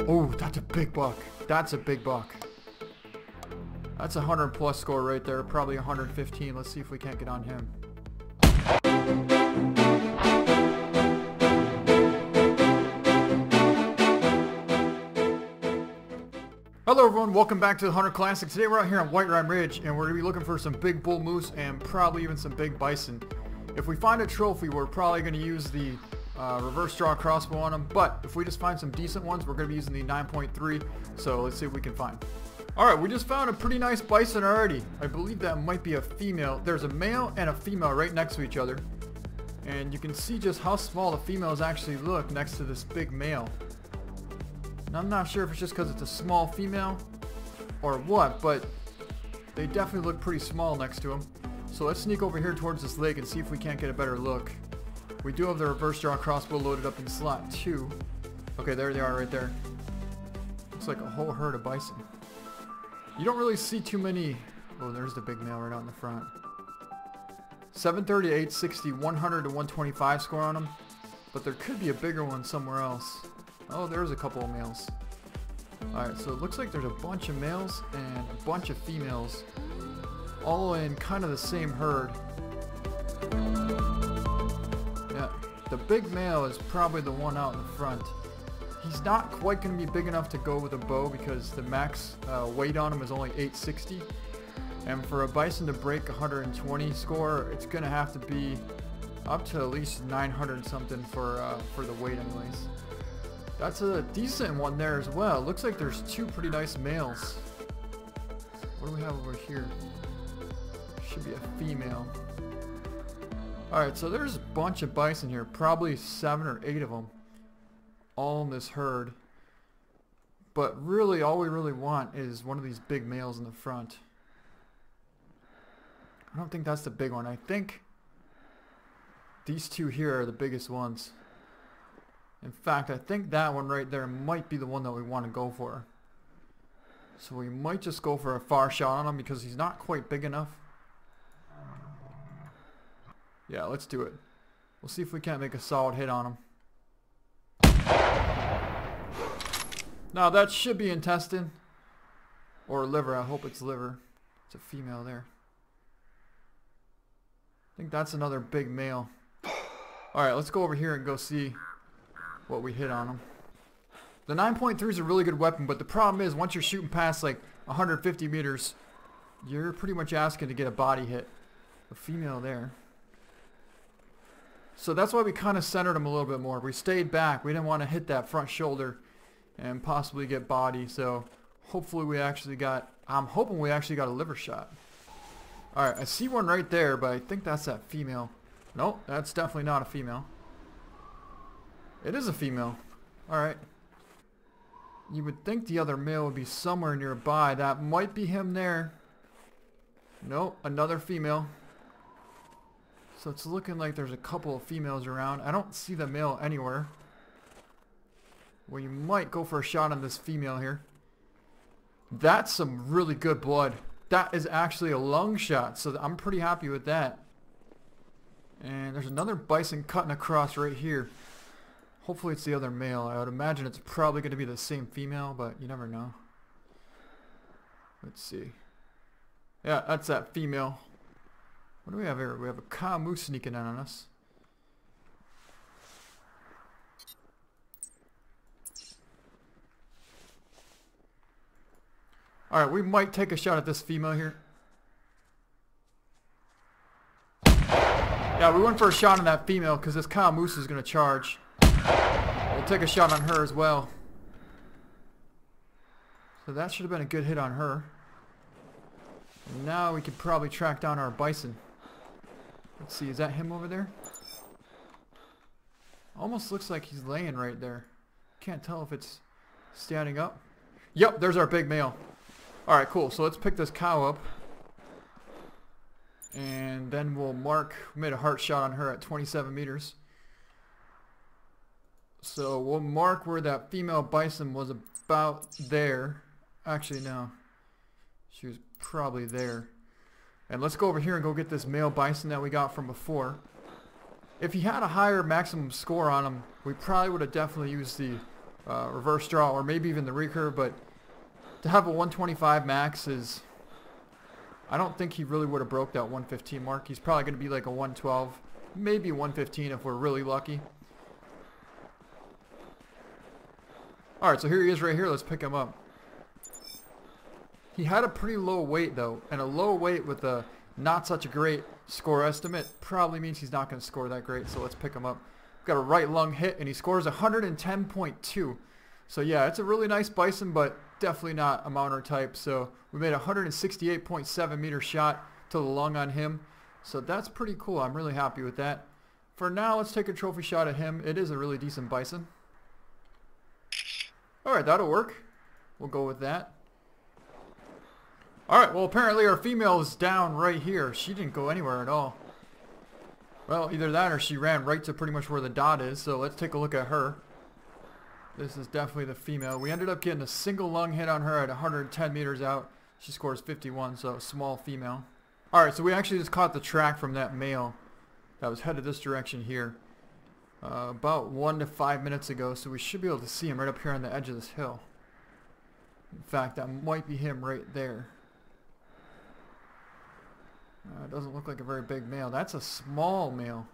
Oh, that's a big buck. That's a big buck. That's a 100 plus score right there. Probably 115. Let's see if we can't get on him. Hello everyone, welcome back to the Hunter Classic. Today we're out here on Whiterime Ridge and we're going to be looking for some big bull moose and probably even some big bison. If we find a trophy, we're probably going to use the reverse draw crossbow on them, but if we just find some decent ones, we're going to be using the 9.3, so let's see what we can find. Alright, we just found a pretty nice bison already. I believe that might be a female. There's a male and a female right next to each other, and you can see just how small the females actually look next to this big male. I'm not sure if it's just because it's a small female or what, but they definitely look pretty small next to him. So let's sneak over here towards this lake and see if we can't get a better look. We do have the reverse draw crossbow loaded up in slot 2. Okay, there they are right there. Looks like a whole herd of bison. You don't really see too many. Oh, there's the big male right out in the front. 730, 860, 100 to 125 score on them, but there could be a bigger one somewhere else. Oh, there's a couple of males. Alright, so it looks like there's a bunch of males and a bunch of females, all in kind of the same herd. Yeah, the big male is probably the one out in the front. He's not quite going to be big enough to go with a bow because the max weight on him is only 860. And for a bison to break 120 score, it's going to have to be up to at least 900 something for the weight anyways. That's a decent one there as well. Looks like there's two pretty nice males. What do we have over here? Should be a female. Alright, so there's a bunch of bison here. Probably 7 or 8 of them. All in this herd. But really, all we really want is one of these big males in the front. I don't think that's the big one. I think these two here are the biggest ones. In fact, I think that one right there might be the one that we want to go for. So we might just go for a far shot on him because he's not quite big enough. Yeah, let's do it. We'll see if we can't make a solid hit on him. Now that should be intestine. Or liver, I hope it's liver. It's a female there. I think that's another big male. Alright, let's go over here and go see what we hit on him. The 9.3 is a really good weapon, but the problem is once you're shooting past like 150 meters, you're pretty much asking to get a body hit. A female there. So that's why we kind of centered him a little bit more. We stayed back. We didn't want to hit that front shoulder and possibly get body. So hopefully we actually got, I'm hoping we actually got a liver shot. Alright, I see one right there, but I think that's that female. Nope, that's definitely not a female. It is a female. Alright. You would think the other male would be somewhere nearby. That might be him there. Nope, another female. So it's looking like there's a couple of females around. I don't see the male anywhere. We might go for a shot on this female here. That's some really good blood. That is actually a lung shot, so I'm pretty happy with that. And there's another bison cutting across right here. Hopefully it's the other male. I would imagine it's probably going to be the same female, but you never know. Let's see. Yeah, that's that female. What do we have here? We have a cow moose sneaking in on us. Alright, we might take a shot at this female here. Yeah, we went for a shot on that female because this cow moose is going to charge. We'll take a shot on her as well. So that should have been a good hit on her. And now we could probably track down our bison. Let's see, is that him over there? Almost looks like he's laying right there. Can't tell if it's standing up. Yep, there's our big male. Alright, cool. So let's pick this cow up. And then we'll mark, we made a heart shot on her at 27 meters. So we'll mark where that female bison was about there. Actually, no. She was probably there. And let's go over here and go get this male bison that we got from before. If he had a higher maximum score on him, we probably would have definitely used the reverse draw, or maybe even the recurve, but to have a 125 max is, I don't think he really would have broke that 115 mark. He's probably going to be like a 112, maybe 115 if we're really lucky. Alright, so here he is right here. Let's pick him up. He had a pretty low weight though, and a low weight with a not such a great score estimate probably means he's not going to score that great, so let's pick him up. Got a right lung hit, and he scores 110.2. So yeah, it's a really nice bison, but definitely not a mounter type. So we made a 168.7 meter shot to the lung on him. So that's pretty cool. I'm really happy with that. For now, let's take a trophy shot at him. It is a really decent bison. Alright, that'll work. We'll go with that. Alright, well apparently our female is down right here. She didn't go anywhere at all. Well, either that or she ran right to pretty much where the dot is. So let's take a look at her. This is definitely the female. We ended up getting a single lung hit on her at 110 meters out. She scores 51, so small female. Alright, so we actually just caught the track from that male that was headed this direction here. About 1 to 5 minutes ago, so we should be able to see him right up here on the edge of this hill. In fact, that might be him right there. It doesn't look like a very big male. That's a small male.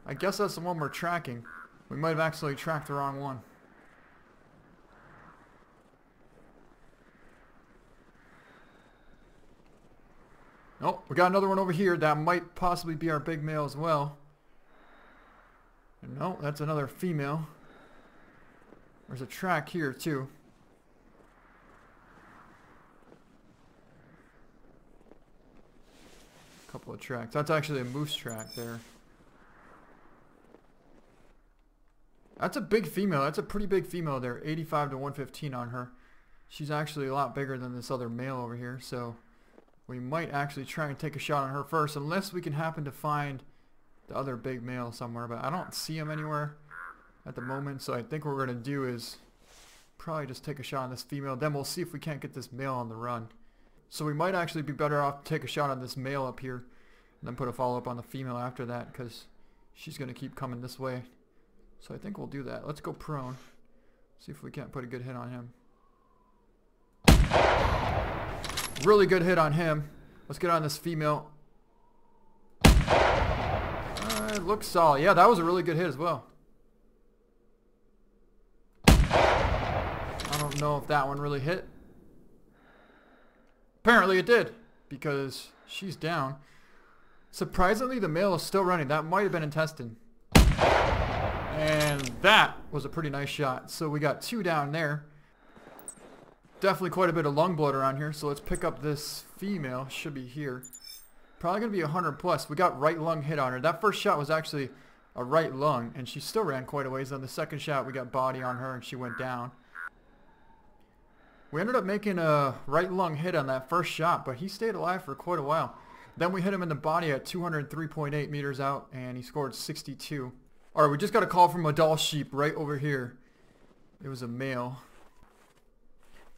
I guess that's the one we're tracking. We might have actually tracked the wrong one. Oh, we got another one over here. That might possibly be our big male as well. No, that's another female. There's a track here too. A couple of tracks. That's actually a moose track there. That's a big female. That's a pretty big female there. 85 to 115 on her. She's actually a lot bigger than this other male over here. So we might actually try and take a shot on her first. Unless we can happen to find the other big male somewhere. But I don't see him anywhere at the moment. So I think what we're going to do is probably just take a shot on this female. Then we'll see if we can't get this male on the run. So we might actually be better off to take a shot on this male up here. And then put a follow-up on the female after that. Because she's going to keep coming this way. So I think we'll do that. Let's go prone. See if we can't put a good hit on him. Really good hit on him. Let's get on this female. It looks solid. Yeah, that was a really good hit as well. I don't know if that one really hit. Apparently it did, because she's down. Surprisingly, the male is still running. That might have been intestine. And that was a pretty nice shot. So we got 2 down there. Definitely quite a bit of lung blood around here. So let's pick up this female. Should be here. Probably going to be 100 plus. We got right lung hit on her. That first shot was actually a right lung, and she still ran quite a ways. On the second shot, we got body on her, and she went down. We ended up making a right lung hit on that first shot, but he stayed alive for quite a while. Then we hit him in the body at 203.8 meters out, and he scored 62. Alright, we just got a call from a doll sheep right over here. It was a male.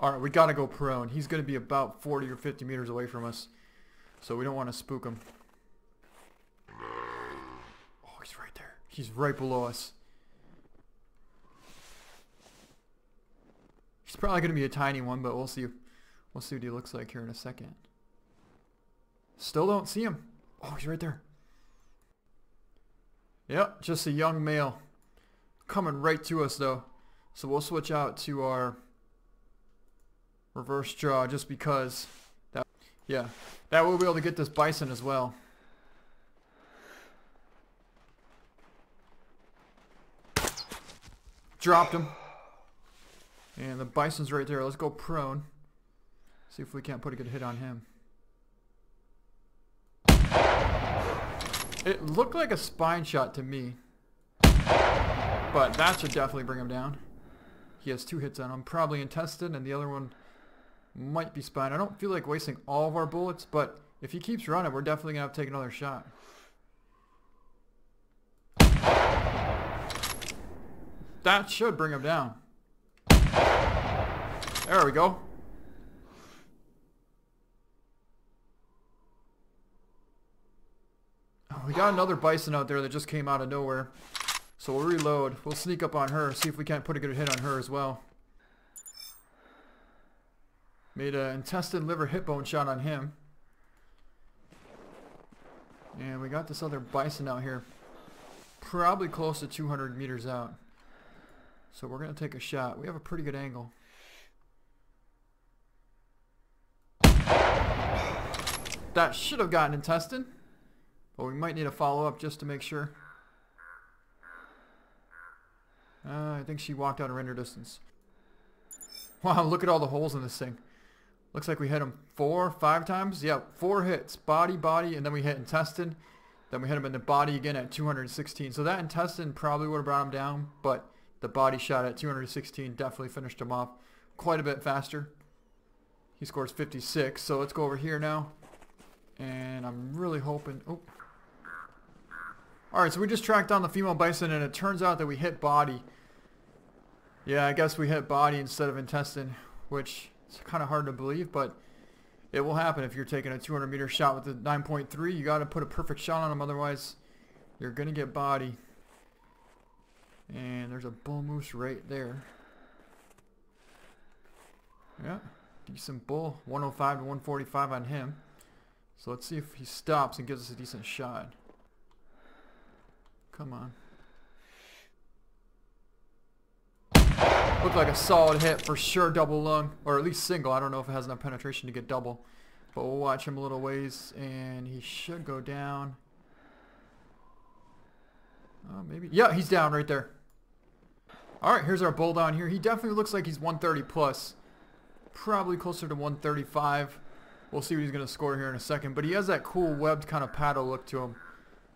Alright, we gotta go prone. He's gonna be about 40 or 50 meters away from us. So we don't want to spook him. Oh, he's right there. He's right below us. He's probably gonna be a tiny one, but we'll see. We'll see what he looks like here in a second. Still don't see him. Oh, he's right there. Yep, just a young male. Coming right to us though. So we'll switch out to our reverse draw just because that, yeah, that will be able to get this bison as well. Dropped him. And the bison's right there. Let's go prone. See if we can't put a good hit on him. It looked like a spine shot to me. But that should definitely bring him down. He has 2 hits on him. Probably intestine, and the other one might be spine. I don't feel like wasting all of our bullets, but if he keeps running, we're definitely going to have to take another shot. That should bring him down. There we go. Oh, we got another bison out there that just came out of nowhere. So we'll reload. We'll sneak up on her, see if we can't put a good hit on her as well. Made an intestine, liver, hip bone shot on him. And we got this other bison out here. Probably close to 200 meters out. So we're going to take a shot. We have a pretty good angle. That should have gotten intestine. But we might need a follow-up just to make sure. I think she walked out of render distance. Wow, look at all the holes in this thing. Looks like we hit him 4 or 5 times. Yeah, 4 hits. Body, body, and then we hit intestine. Then we hit him in the body again at 216. So that intestine probably would have brought him down, but the body shot at 216 definitely finished him off quite a bit faster. He scores 56. So let's go over here now. And I'm really hoping... Oh. Alright, so we just tracked down the female bison, and it turns out that we hit body. Yeah, I guess we hit body instead of intestine, which is kind of hard to believe, but it will happen if you're taking a 200 meter shot with the 9.3. You got to put a perfect shot on him, otherwise you're going to get body. And there's a bull moose right there. Yeah, decent bull. 105 to 145 on him. So let's see if he stops and gives us a decent shot. Come on. Looked like a solid hit for sure, double lung, or at least single. I don't know if it has enough penetration to get double, but we'll watch him a little ways, and he should go down. Maybe. Yeah, he's down right there. All right, here's our bull down here. He definitely looks like he's 130 plus, probably closer to 135. We'll see what he's gonna score here in a second, but he has that cool webbed kind of paddle look to him.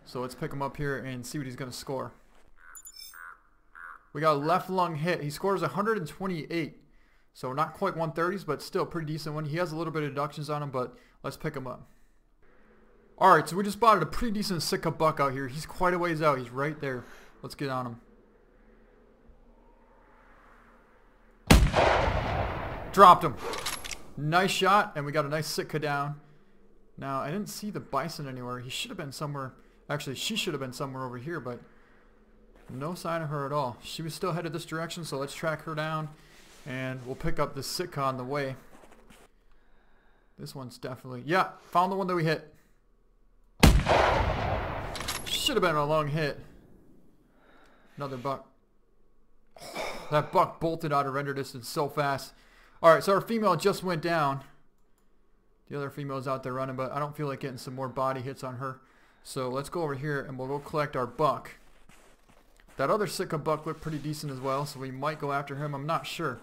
So let's pick him up here and see what he's gonna score. We got a left lung hit. He scores 128. So not quite 130s, but still a pretty decent one. He has a little bit of deductions on him, but let's pick him up. Alright, so we just spotted a pretty decent Sitka buck out here. He's quite a ways out. He's right there. Let's get on him. Dropped him. Nice shot, and we got a nice Sitka down. Now, I didn't see the bison anywhere. He should have been somewhere. Actually, she should have been somewhere over here, but no sign of her at all. She was still headed this direction, so let's track her down, and we'll pick up the Sitka on the way. This one's definitely... Yeah, found the one that we hit. Should have been a long hit. Another buck. That buck bolted out of render distance so fast. Alright, so our female just went down. The other female's out there running, but I don't feel like getting some more body hits on her. So let's go over here and we'll go collect our buck. That other Sitka buck looked pretty decent as well, so we might go after him. I'm not sure.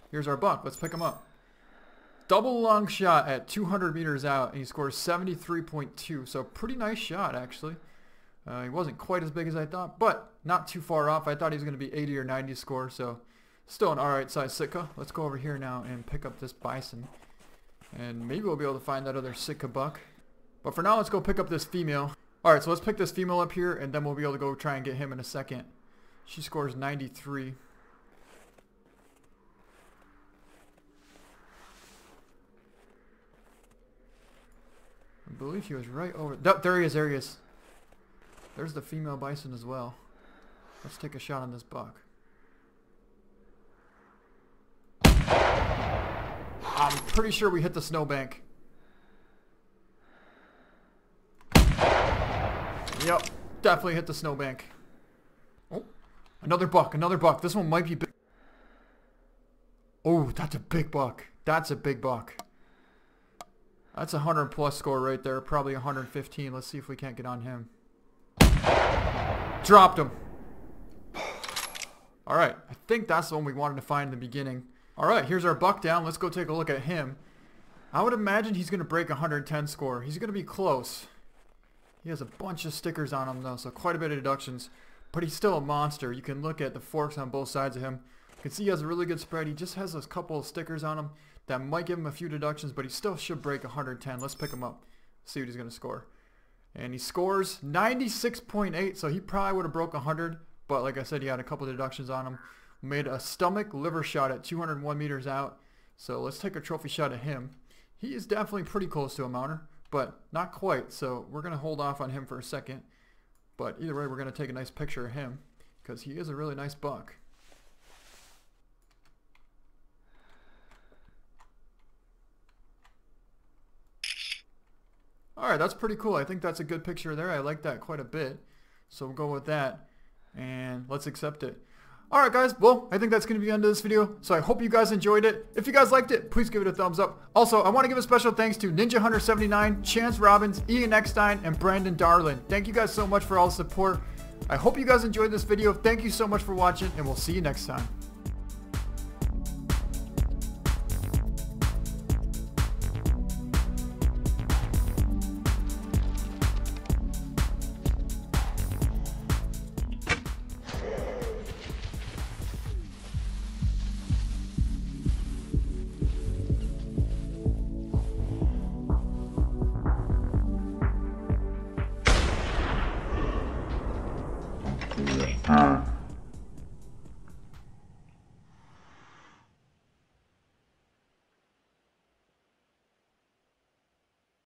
Here's our buck. Let's pick him up. Double lung shot at 200 meters out, and he scores 73.2. So pretty nice shot, actually. He wasn't quite as big as I thought, but not too far off. I thought he was going to be 80 or 90 score, so still an alright size Sitka. Let's go over here now and pick up this bison. And maybe we'll be able to find that other Sitka buck. But for now, let's go pick up this female. Alright, so let's pick this female up here, and then we'll be able to go try and get him in a second. She scores 93. I believe he was right over... There he is, there he is. There's the female bison as well. Let's take a shot on this buck. I'm pretty sure we hit the snowbank. Yep, definitely hit the snowbank. Oh, another buck, another buck. This one might be big. Oh, that's a big buck. That's a big buck. That's a 100 plus score right there. Probably 115. Let's see if we can't get on him. Dropped him. Alright, I think that's the one we wanted to find in the beginning. Alright, here's our buck down. Let's go take a look at him. I would imagine he's going to break 110 score. He's going to be close. He has a bunch of stickers on him though, so quite a bit of deductions. But he's still a monster. You can look at the forks on both sides of him. You can see he has a really good spread. He just has a couple of stickers on him that might give him a few deductions, but he still should break 110. Let's pick him up. See what he's going to score. And he scores 96.8, so he probably would have broke 100. But like I said, he had a couple of deductions on him. Made a stomach liver shot at 201 meters out. So let's take a trophy shot at him. He is definitely pretty close to a mounter, but not quite. So we're going to hold off on him for a second. But either way, we're going to take a nice picture of him. because he is a really nice buck. Alright, that's pretty cool. I think that's a good picture there. I like that quite a bit. So we'll go with that. And let's accept it. Alright guys, well, I think that's going to be the end of this video. So I hope you guys enjoyed it. If you guys liked it, please give it a thumbs up. Also, I want to give a special thanks to Ninja Hunter 79, Chance Robbins, Ian Eckstein, and Brandon Darlin. Thank you guys so much for all the support. I hope you guys enjoyed this video. Thank you so much for watching, and we'll see you next time.